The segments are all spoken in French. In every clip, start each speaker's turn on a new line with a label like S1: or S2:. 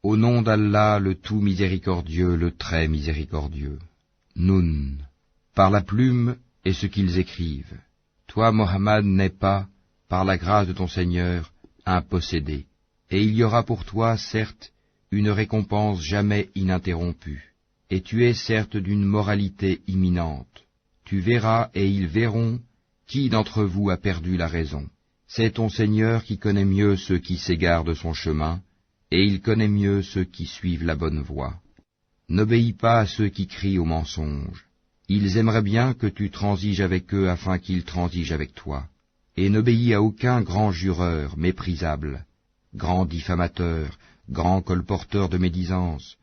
S1: Au nom d'Allah, le tout miséricordieux, le très miséricordieux. Nun. Par la plume et ce qu'ils écrivent. Toi, Mohammed, n'es pas, par la grâce de ton Seigneur, un possédé. Et il y aura pour toi, certes, une récompense jamais ininterrompue. Et tu es certes d'une moralité imminente. Tu verras et ils verront qui d'entre vous a perdu la raison. C'est ton Seigneur qui connaît mieux ceux qui s'égarent de son chemin, et il connaît mieux ceux qui suivent la bonne voie. N'obéis pas à ceux qui crient au mensonge. Ils aimeraient bien que tu transiges avec eux afin qu'ils transigent avec toi. Et n'obéis à aucun grand jureur méprisable, grand diffamateur, grand colporteur de médisance,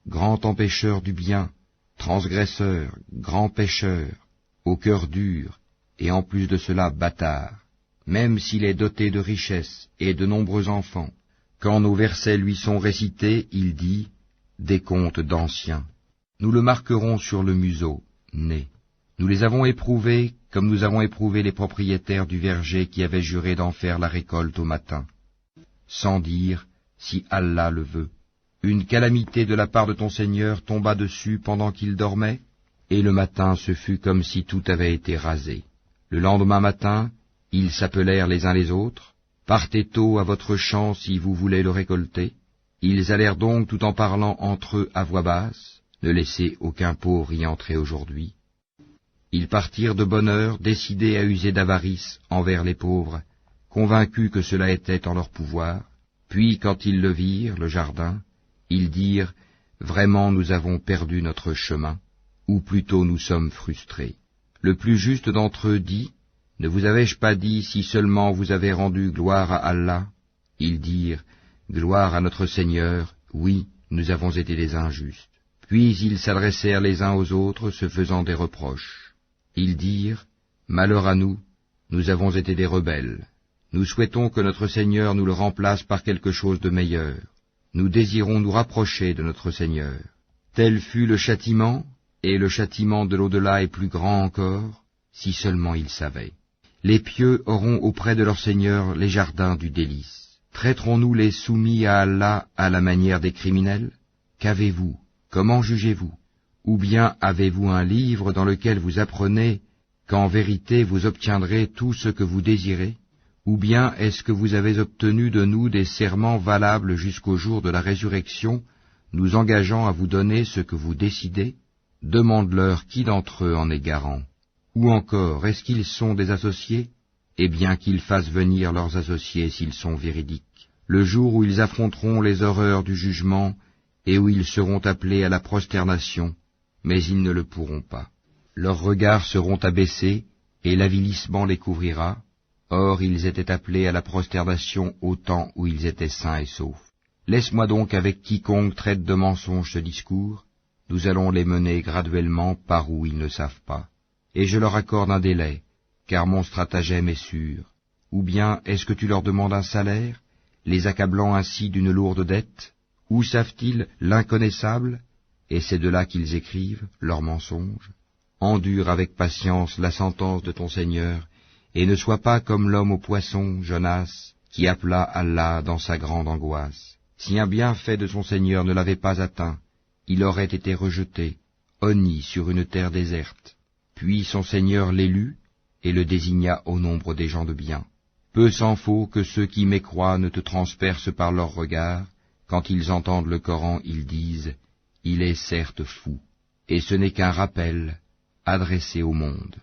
S1: grand empêcheur du bien, transgresseur, grand pécheur, au cœur dur, et en plus de cela bâtard, même s'il est doté de richesses et de nombreux enfants. Quand nos versets lui sont récités, il dit, des contes d'anciens. Nous le marquerons sur le museau, nez. Nous les avons éprouvés comme nous avons éprouvé les propriétaires du verger qui avaient juré d'en faire la récolte au matin. Sans dire, si Allah le veut, une calamité de la part de ton Seigneur tomba dessus pendant qu'il dormait, et le matin ce fut comme si tout avait été rasé. Le lendemain matin, ils s'appelèrent les uns les autres, partez tôt à votre champ si vous voulez le récolter. Ils allèrent donc tout en parlant entre eux à voix basse, ne laissez aucun pauvre y entrer aujourd'hui. Ils partirent de bonne heure, décidés à user d'avarice envers les pauvres, convaincus que cela était en leur pouvoir. Puis, quand ils le virent, le jardin, ils dirent, vraiment nous avons perdu notre chemin, ou plutôt nous sommes frustrés. Le plus juste d'entre eux dit, ne vous avais-je pas dit si seulement vous avez rendu gloire à Allah? Ils dirent, gloire à notre Seigneur, oui, nous avons été des injustes. Puis ils s'adressèrent les uns aux autres, se faisant des reproches. Ils dirent, malheur à nous, nous avons été des rebelles. Nous souhaitons que notre Seigneur nous le remplace par quelque chose de meilleur. Nous désirons nous rapprocher de notre Seigneur. Tel fut le châtiment, et le châtiment de l'au-delà est plus grand encore, si seulement ils savaient. Les pieux auront auprès de leur Seigneur les jardins du délice. Traiterons-nous les soumis à Allah à la manière des criminels? Qu'avez-vous? Comment jugez-vous? Ou bien avez-vous un livre dans lequel vous apprenez qu'en vérité vous obtiendrez tout ce que vous désirez? Ou bien est-ce que vous avez obtenu de nous des serments valables jusqu'au jour de la résurrection, nous engageant à vous donner ce que vous décidez? Demande-leur qui d'entre eux en est garant. Ou encore, est-ce qu'ils sont des associés? Eh bien qu'ils fassent venir leurs associés s'ils sont véridiques. Le jour où ils affronteront les horreurs du jugement, et où ils seront appelés à la prosternation, mais ils ne le pourront pas. Leurs regards seront abaissés, et l'avilissement les couvrira. Or ils étaient appelés à la prosternation au temps où ils étaient sains et saufs. Laisse-moi donc avec quiconque traite de mensonge ce discours, nous allons les mener graduellement par où ils ne savent pas. Et je leur accorde un délai, car mon stratagème est sûr. Ou bien est-ce que tu leur demandes un salaire, les accablant ainsi d'une lourde dette? Où savent-ils l'inconnaissable? Et c'est de là qu'ils écrivent leurs mensonges. Endure avec patience la sentence de ton Seigneur, et ne sois pas comme l'homme au poisson, Jonas, qui appela Allah dans sa grande angoisse. Si un bienfait de son Seigneur ne l'avait pas atteint, il aurait été rejeté, honni sur une terre déserte. Puis son Seigneur l'élut, et le désigna au nombre des gens de bien. Peu s'en faut que ceux qui mécroient ne te transpercent par leurs regards. Quand ils entendent le Coran, ils disent « Il est certes fou », et ce n'est qu'un rappel adressé au monde.